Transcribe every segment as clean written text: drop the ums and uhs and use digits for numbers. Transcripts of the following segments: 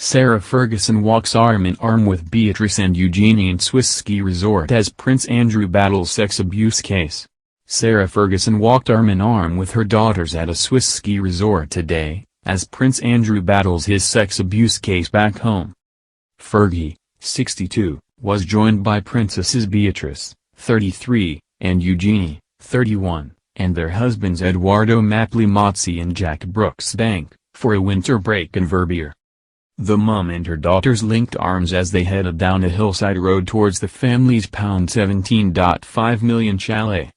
Sarah Ferguson walks arm-in-arm with Beatrice and Eugenie in Swiss ski resort as Prince Andrew battles sex abuse case. Sarah Ferguson walked arm-in-arm with her daughters at a Swiss ski resort today, as Prince Andrew battles his sex abuse case back home. Fergie, 62, was joined by Princesses Beatrice, 33, and Eugenie, 31, and their husbands Edoardo Mapelli-Mozzi and Jack Brooksbank, for a winter break in Verbier. The mum and her daughters linked arms as they headed down a hillside road towards the family's £17.5 million chalet.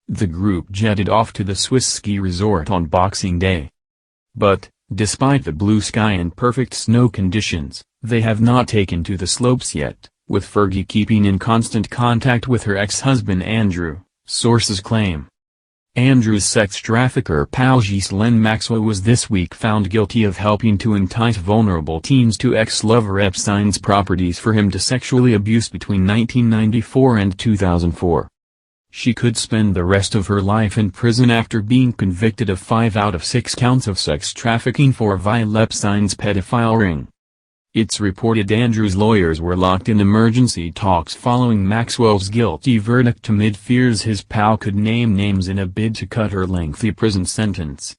The group jetted off to the Swiss ski resort on Boxing Day. But, despite the blue sky and perfect snow conditions, they have not taken to the slopes yet, with Fergie keeping in constant contact with her ex-husband Andrew, sources claim. Andrew's sex trafficker pal Ghislaine Maxwell was this week found guilty of helping to entice vulnerable teens to ex-lover Epstein's properties for him to sexually abuse between 1994 and 2004. She could spend the rest of her life in prison after being convicted of 5 out of 6 counts of sex trafficking for via Epstein's pedophile ring. It's reported Andrew's lawyers were locked in emergency talks following Maxwell's guilty verdict amid fears his pal could name names in a bid to cut her lengthy prison sentence.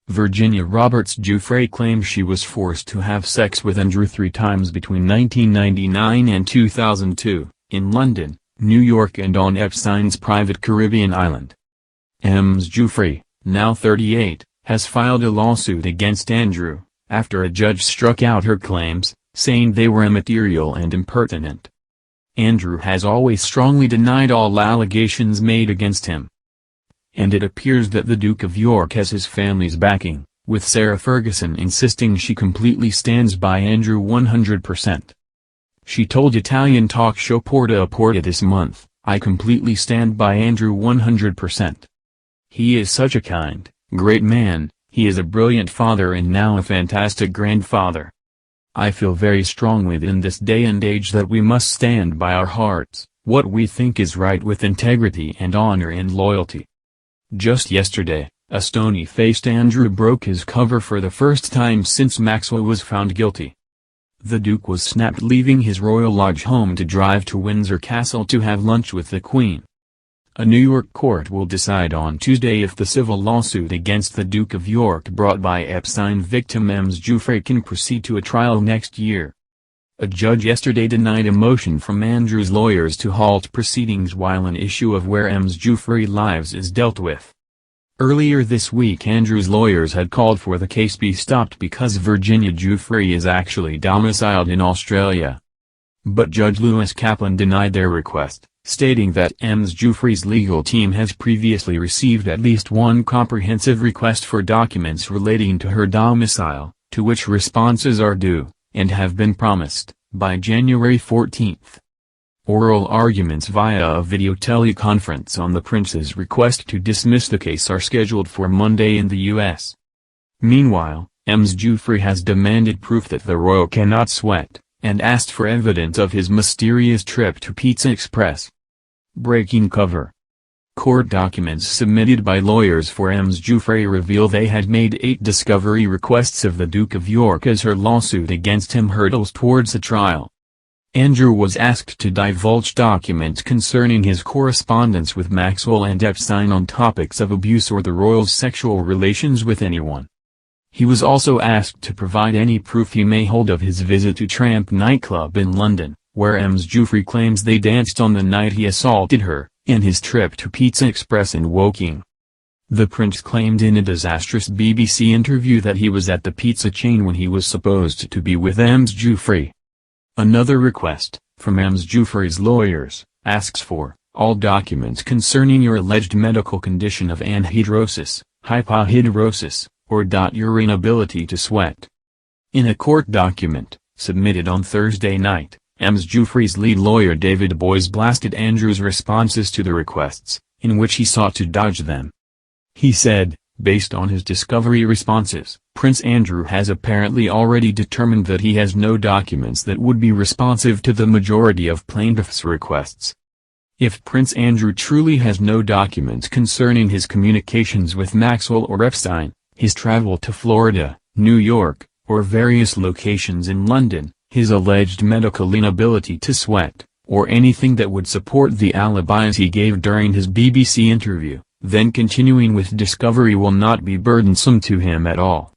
Virginia Roberts Giuffre claims she was forced to have sex with Andrew 3 times between 1999 and 2002, in London, New York and on Epstein's private Caribbean island. Ms. Giuffre, now 38, has filed a lawsuit against Andrew, after a judge struck out her claims, saying they were immaterial and impertinent. Andrew has always strongly denied all allegations made against him. And it appears that the Duke of York has his family's backing, with Sarah Ferguson insisting she completely stands by Andrew 100%. She told Italian talk show Porta a Porta this month, "I completely stand by Andrew 100%. He is such a kind, great man. He is a brilliant father and now a fantastic grandfather. I feel very strongly that in this day and age that we must stand by our hearts, what we think is right with integrity and honor and loyalty." Just yesterday, a stony-faced Andrew broke his cover for the first time since Maxwell was found guilty. The Duke was snapped leaving his Royal Lodge home to drive to Windsor Castle to have lunch with the Queen. A New York court will decide on Tuesday if the civil lawsuit against the Duke of York brought by Epstein victim Ms. Giuffre can proceed to a trial next year. A judge yesterday denied a motion from Andrew's lawyers to halt proceedings while an issue of where Ms. Giuffre lives is dealt with. Earlier this week Andrew's lawyers had called for the case be stopped because Virginia Giuffre is actually domiciled in Australia. But Judge Lewis Kaplan denied their request, stating that Ms. Giuffre's legal team has previously received at least one comprehensive request for documents relating to her domicile, to which responses are due, and have been promised, by January 14. Oral arguments via a video teleconference on the prince's request to dismiss the case are scheduled for Monday in the U.S. Meanwhile, Ms. Giuffre has demanded proof that the royal cannot sweat, and asked for evidence of his mysterious trip to Pizza Express. Breaking cover. Court documents submitted by lawyers for Ms. Giuffre reveal they had made 8 discovery requests of the Duke of York as her lawsuit against him hurtles towards a trial. Andrew was asked to divulge documents concerning his correspondence with Maxwell and Epstein on topics of abuse or the royal's sexual relations with anyone. He was also asked to provide any proof he may hold of his visit to Tramp nightclub in London, where Ms. Giuffre claims they danced on the night he assaulted her, and his trip to Pizza Express in Woking. The prince claimed in a disastrous BBC interview that he was at the pizza chain when he was supposed to be with Ms. Giuffre. Another request, from Ms. Giuffre's lawyers, asks for all documents concerning your alleged medical condition of anhidrosis, hypohidrosis, or your inability to sweat. In a court document, submitted on Thursday night, Ms. Giuffre's lead lawyer David Boies blasted Andrew's responses to the requests, in which he sought to dodge them. He said, based on his discovery responses, Prince Andrew has apparently already determined that he has no documents that would be responsive to the majority of plaintiffs' requests. If Prince Andrew truly has no documents concerning his communications with Maxwell or Epstein, his travel to Florida, New York, or various locations in London, his alleged medical inability to sweat, or anything that would support the alibis he gave during his BBC interview, then continuing with discovery will not be burdensome to him at all.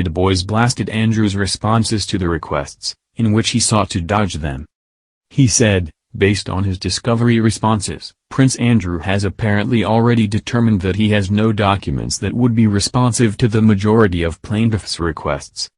Du Bois blasted Andrew's responses to the requests, in which he sought to dodge them. He said, based on his discovery responses, Prince Andrew has apparently already determined that he has no documents that would be responsive to the majority of plaintiffs' requests.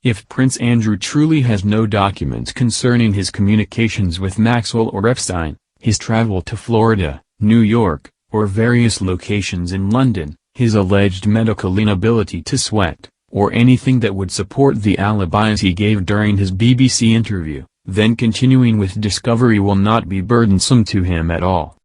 If Prince Andrew truly has no documents concerning his communications with Maxwell or Epstein, his travel to Florida, New York, or various locations in London, his alleged medical inability to sweat, or anything that would support the alibis he gave during his BBC interview, then continuing with discovery will not be burdensome to him at all.